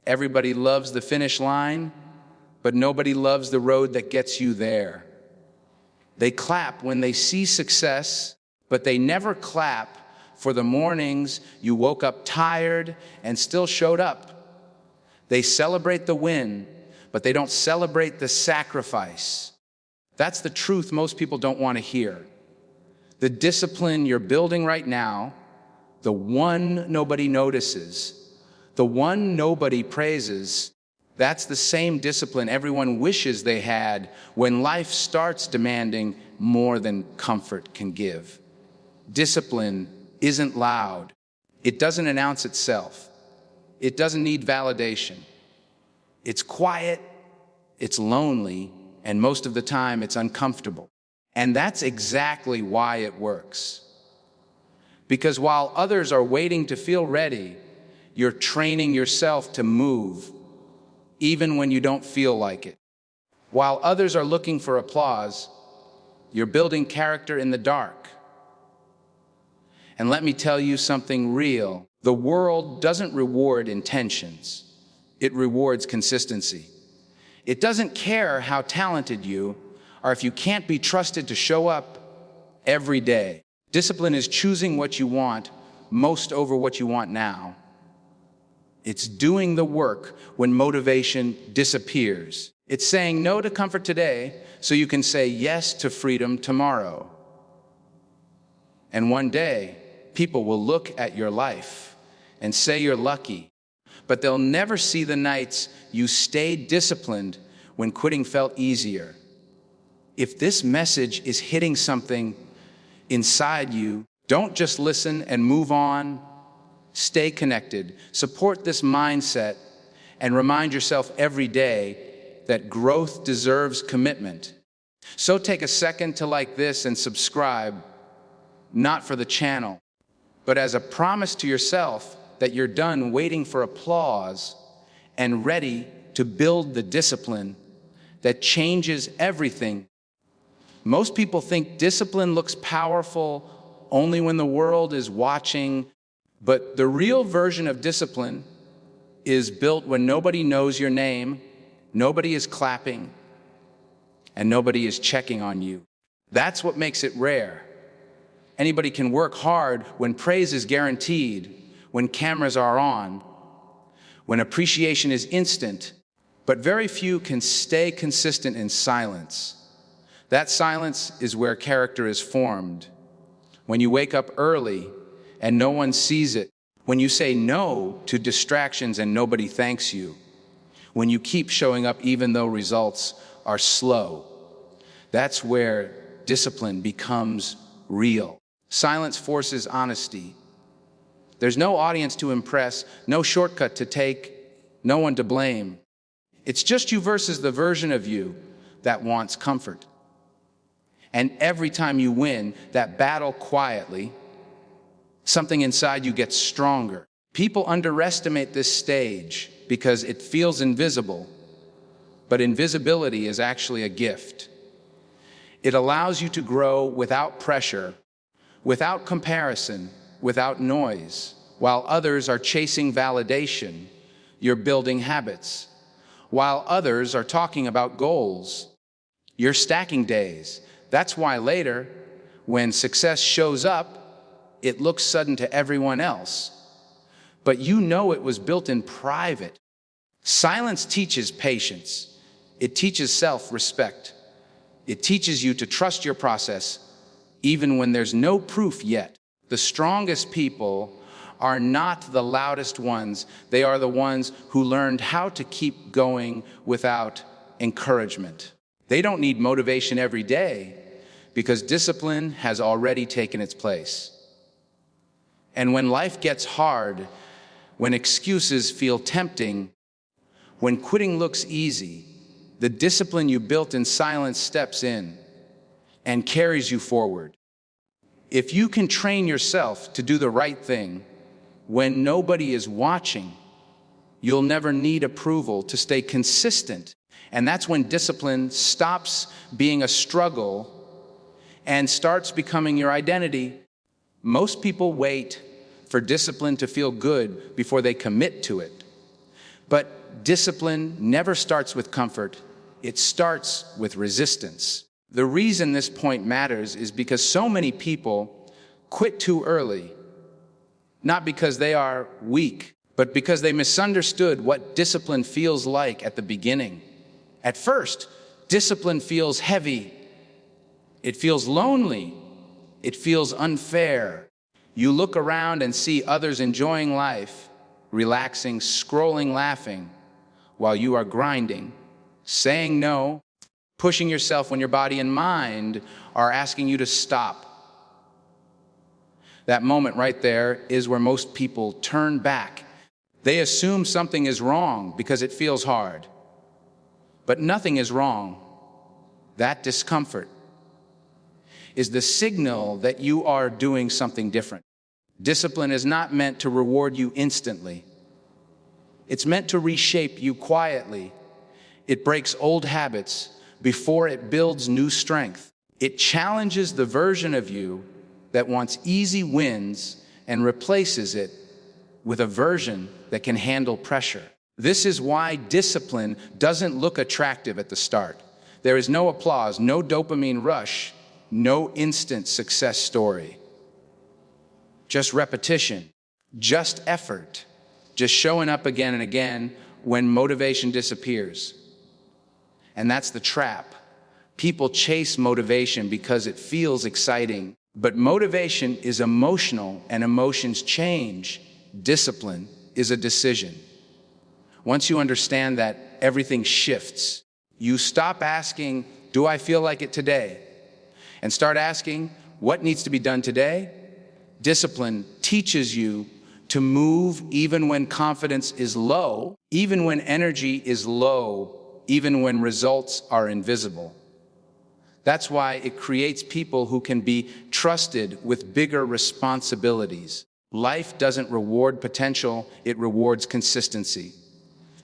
Everybody loves the finish line, but nobody loves the road that gets you there. They clap when they see success, but they never clap for the mornings you woke up tired and still showed up. They celebrate the win, but they don't celebrate the sacrifice. That's the truth most people don't want to hear. The discipline you're building right now, the one nobody notices, the one nobody praises, that's the same discipline everyone wishes they had when life starts demanding more than comfort can give. Discipline isn't loud. It doesn't announce itself. It doesn't need validation. It's quiet, it's lonely, and most of the time it's uncomfortable. And that's exactly why it works. Because while others are waiting to feel ready, you're training yourself to move, even when you don't feel like it. While others are looking for applause, you're building character in the dark. And let me tell you something real. The world doesn't reward intentions. It rewards consistency. It doesn't care how talented you are if you can't be trusted to show up every day. Discipline is choosing what you want most over what you want now. It's doing the work when motivation disappears. It's saying no to comfort today so you can say yes to freedom tomorrow. And one day, people will look at your life and say you're lucky, but they'll never see the nights you stayed disciplined when quitting felt easier. If this message is hitting something inside you, don't just listen and move on. Stay connected, support this mindset, and remind yourself every day that growth deserves commitment. So take a second to like this and subscribe, not for the channel, but as a promise to yourself that you're done waiting for applause and ready to build the discipline that changes everything. Most people think discipline looks powerful only when the world is watching. But the real version of discipline is built when nobody knows your name, nobody is clapping, and nobody is checking on you. That's what makes it rare. Anybody can work hard when praise is guaranteed, when cameras are on, when appreciation is instant, but very few can stay consistent in silence. That silence is where character is formed. When you wake up early, and no one sees it. When you say no to distractions and nobody thanks you. When you keep showing up even though results are slow. That's where discipline becomes real. Silence forces honesty. There's no audience to impress, no shortcut to take, no one to blame. It's just you versus the version of you that wants comfort. And every time you win that battle quietly, something inside you gets stronger. People underestimate this stage because it feels invisible, but invisibility is actually a gift. It allows you to grow without pressure, without comparison, without noise. While others are chasing validation, you're building habits. While others are talking about goals, you're stacking days. That's why later, when success shows up, it looks sudden to everyone else, but you know it was built in private. Silence teaches patience. It teaches self-respect. It teaches you to trust your process, even when there's no proof yet. The strongest people are not the loudest ones. They are the ones who learned how to keep going without encouragement. They don't need motivation every day because discipline has already taken its place. And when life gets hard, when excuses feel tempting, when quitting looks easy, the discipline you built in silence steps in and carries you forward. If you can train yourself to do the right thing when nobody is watching, you'll never need approval to stay consistent. And that's when discipline stops being a struggle and starts becoming your identity. Most people wait for discipline to feel good before they commit to it. But discipline never starts with comfort. It starts with resistance. The reason this point matters is because so many people quit too early, not because they are weak, but because they misunderstood what discipline feels like at the beginning. At first, discipline feels heavy. It feels lonely. It feels unfair. You look around and see others enjoying life, relaxing, scrolling, laughing, while you are grinding, saying no, pushing yourself when your body and mind are asking you to stop. That moment right there is where most people turn back. They assume something is wrong because it feels hard. But nothing is wrong. That discomfort is the signal that you are doing something different. Discipline is not meant to reward you instantly. It's meant to reshape you quietly. It breaks old habits before it builds new strength. It challenges the version of you that wants easy wins and replaces it with a version that can handle pressure. This is why discipline doesn't look attractive at the start. There is no applause, no dopamine rush, no instant success story. Just repetition, just effort, just showing up again and again when motivation disappears. And that's the trap. People chase motivation because it feels exciting, but motivation is emotional and emotions change. Discipline is a decision. Once you understand that, everything shifts. You stop asking, do I feel like it today? And start asking, what needs to be done today? Discipline teaches you to move even when confidence is low, even when energy is low, even when results are invisible. That's why it creates people who can be trusted with bigger responsibilities. Life doesn't reward potential, it rewards consistency.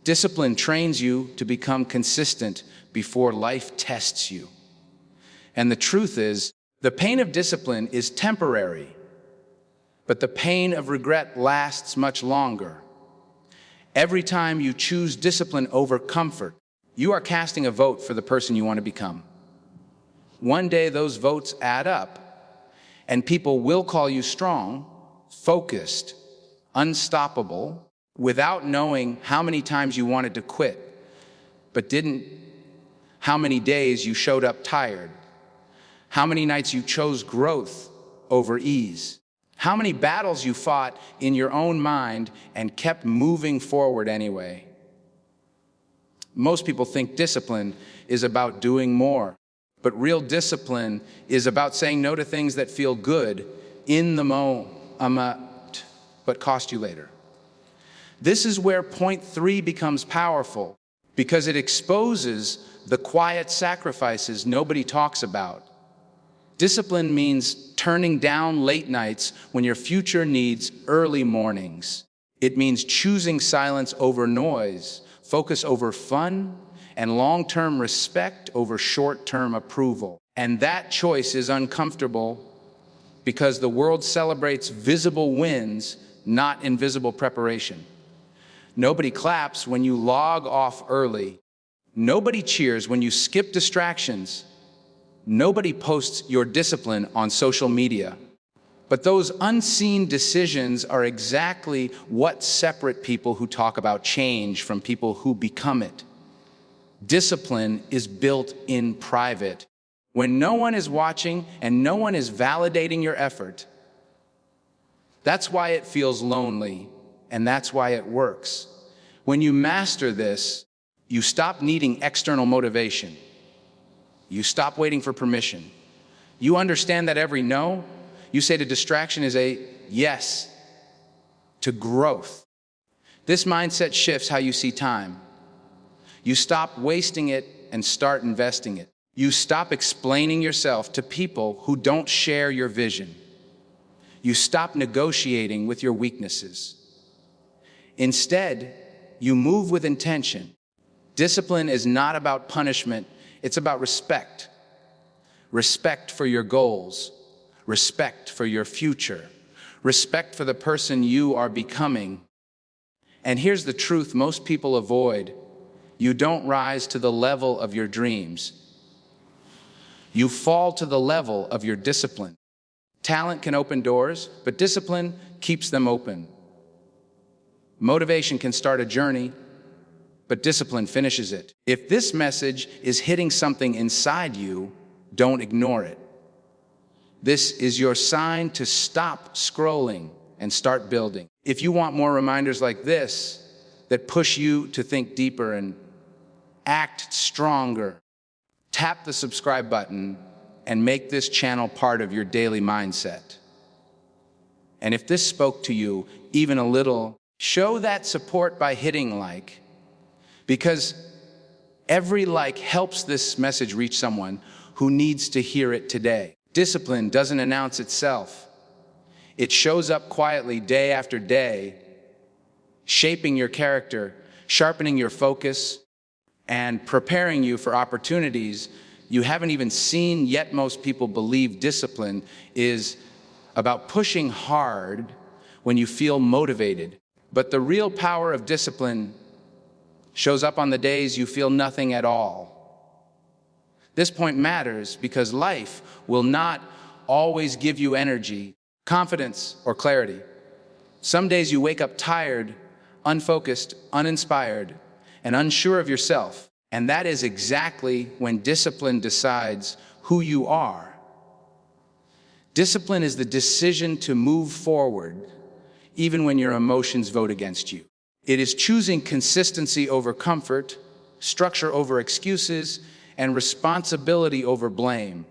Discipline trains you to become consistent before life tests you. And the truth is, the pain of discipline is temporary, but the pain of regret lasts much longer. Every time you choose discipline over comfort, you are casting a vote for the person you want to become. One day those votes add up, and people will call you strong, focused, unstoppable, without knowing how many times you wanted to quit, but didn't, how many days you showed up tired, how many nights you chose growth over ease, how many battles you fought in your own mind and kept moving forward anyway. Most people think discipline is about doing more, but real discipline is about saying no to things that feel good in the moment, but cost you later. This is where point 3 becomes powerful, because it exposes the quiet sacrifices nobody talks about. Discipline means turning down late nights when your future needs early mornings. It means choosing silence over noise, focus over fun, and long-term respect over short-term approval. And that choice is uncomfortable because the world celebrates visible wins, not invisible preparation. Nobody claps when you log off early. Nobody cheers when you skip distractions. Nobody posts your discipline on social media. But those unseen decisions are exactly what separate people who talk about change from people who become it. Discipline is built in private, when no one is watching and no one is validating your effort. That's why it feels lonely, and that's why it works. When you master this, you stop needing external motivation. You stop waiting for permission. You understand that every no you say to distraction is a yes to growth. This mindset shifts how you see time. You stop wasting it and start investing it. You stop explaining yourself to people who don't share your vision. You stop negotiating with your weaknesses. Instead, you move with intention. Discipline is not about punishment, it's about respect. Respect for your goals, respect for your future, respect for the person you are becoming. And here's the truth most people avoid. You don't rise to the level of your dreams. You fall to the level of your discipline. Talent can open doors, but discipline keeps them open. Motivation can start a journey, but discipline finishes it. If this message is hitting something inside you, don't ignore it. This is your sign to stop scrolling and start building. If you want more reminders like this that push you to think deeper and act stronger, tap the subscribe button and make this channel part of your daily mindset. And if this spoke to you even a little, show that support by hitting like, because every like helps this message reach someone who needs to hear it today. Discipline doesn't announce itself. It shows up quietly day after day, shaping your character, sharpening your focus, and preparing you for opportunities you haven't even seen yet. Most people believe discipline is about pushing hard when you feel motivated. But the real power of discipline shows up on the days you feel nothing at all. This point matters because life will not always give you energy, confidence, or clarity. Some days you wake up tired, unfocused, uninspired, and unsure of yourself. And that is exactly when discipline decides who you are. Discipline is the decision to move forward, even when your emotions vote against you. It is choosing consistency over comfort, structure over excuses, and responsibility over blame.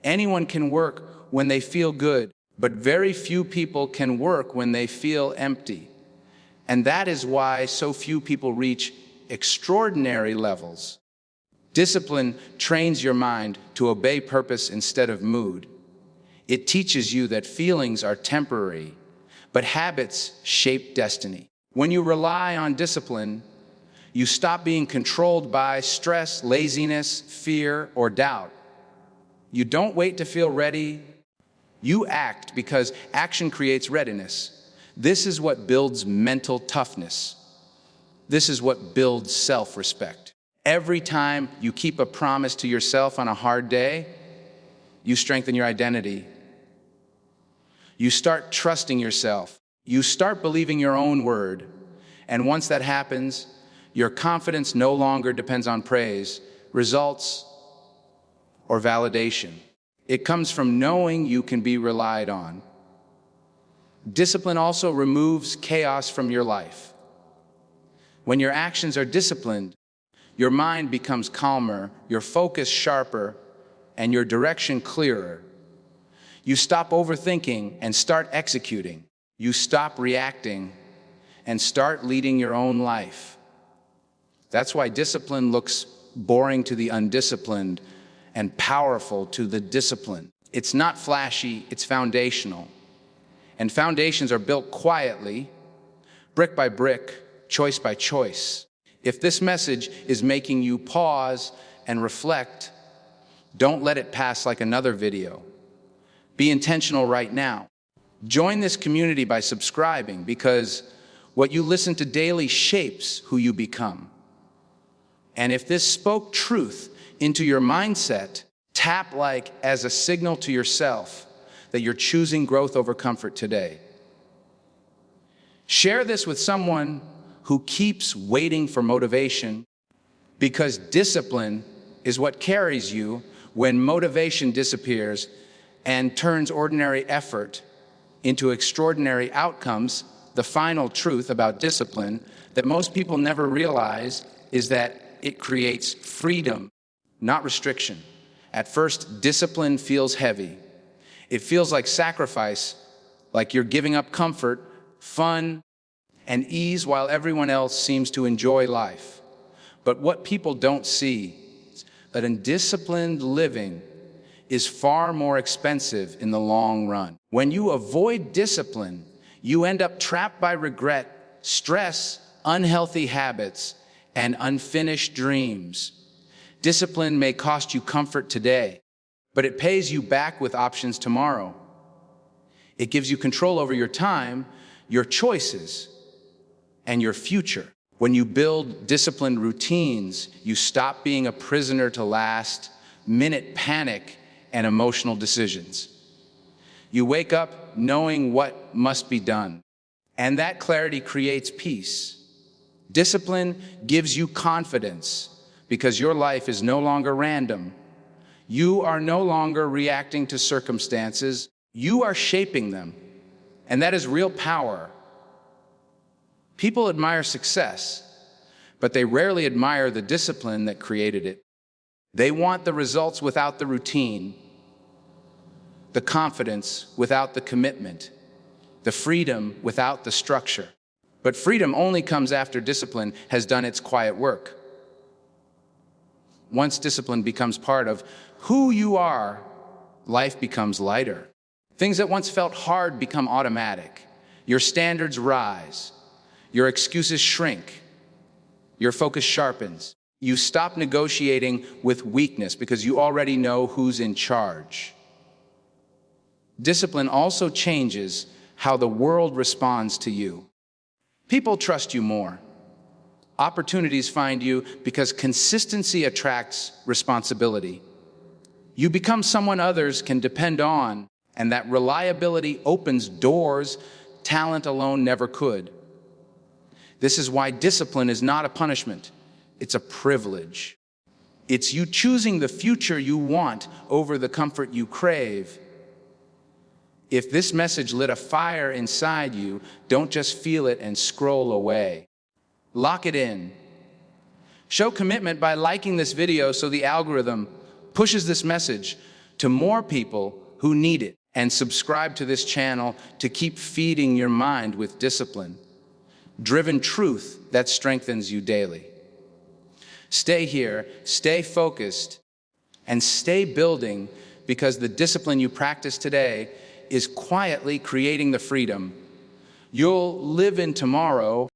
Anyone can work when they feel good, but very few people can work when they feel empty. And that is why so few people reach extraordinary levels. Discipline trains your mind to obey purpose instead of mood. It teaches you that feelings are temporary, but habits shape destiny. When you rely on discipline, you stop being controlled by stress, laziness, fear, or doubt. You don't wait to feel ready. You act because action creates readiness. This is what builds mental toughness. This is what builds self-respect. Every time you keep a promise to yourself on a hard day, you strengthen your identity. You start trusting yourself. You start believing your own word. And once that happens, your confidence no longer depends on praise, results, or validation. It comes from knowing you can be relied on. Discipline also removes chaos from your life. When your actions are disciplined, your mind becomes calmer, your focus sharper, and your direction clearer. You stop overthinking and start executing. You stop reacting and start leading your own life. That's why discipline looks boring to the undisciplined and powerful to the disciplined. It's not flashy, it's foundational. And foundations are built quietly, brick by brick, choice by choice. If this message is making you pause and reflect, don't let it pass like another video. Be intentional right now. Join this community by subscribing, because what you listen to daily shapes who you become. And if this spoke truth into your mindset, tap like as a signal to yourself that you're choosing growth over comfort today. Share this with someone who keeps waiting for motivation, because discipline is what carries you when motivation disappears and turns ordinary effort into extraordinary outcomes. The final truth about discipline that most people never realize is that it creates freedom, not restriction. At first, discipline feels heavy. It feels like sacrifice, like you're giving up comfort, fun, and ease while everyone else seems to enjoy life. But what people don't see is that undisciplined living is far more expensive in the long run. When you avoid discipline, you end up trapped by regret, stress, unhealthy habits, and unfinished dreams. Discipline may cost you comfort today, but it pays you back with options tomorrow. It gives you control over your time, your choices, and your future. When you build disciplined routines, you stop being a prisoner to last-minute panic and emotional decisions. You wake up knowing what must be done, and that clarity creates peace. Discipline gives you confidence because your life is no longer random. You are no longer reacting to circumstances, you are shaping them, and that is real power. People admire success, but they rarely admire the discipline that created it. They want the results without the routine, the confidence without the commitment, the freedom without the structure. But freedom only comes after discipline has done its quiet work. Once discipline becomes part of who you are, life becomes lighter. Things that once felt hard become automatic. Your standards rise. Your excuses shrink. Your focus sharpens. You stop negotiating with weakness because you already know who's in charge. Discipline also changes how the world responds to you. People trust you more. Opportunities find you because consistency attracts responsibility. You become someone others can depend on, and that reliability opens doors talent alone never could. This is why discipline is not a punishment, it's a privilege. It's you choosing the future you want over the comfort you crave. If this message lit a fire inside you, don't just feel it and scroll away. Lock it in. Show commitment by liking this video so the algorithm pushes this message to more people who need it. And subscribe to this channel to keep feeding your mind with discipline, driven truth that strengthens you daily. Stay here, stay focused, and stay building, because the discipline you practice today is quietly creating the freedom you'll live in tomorrow.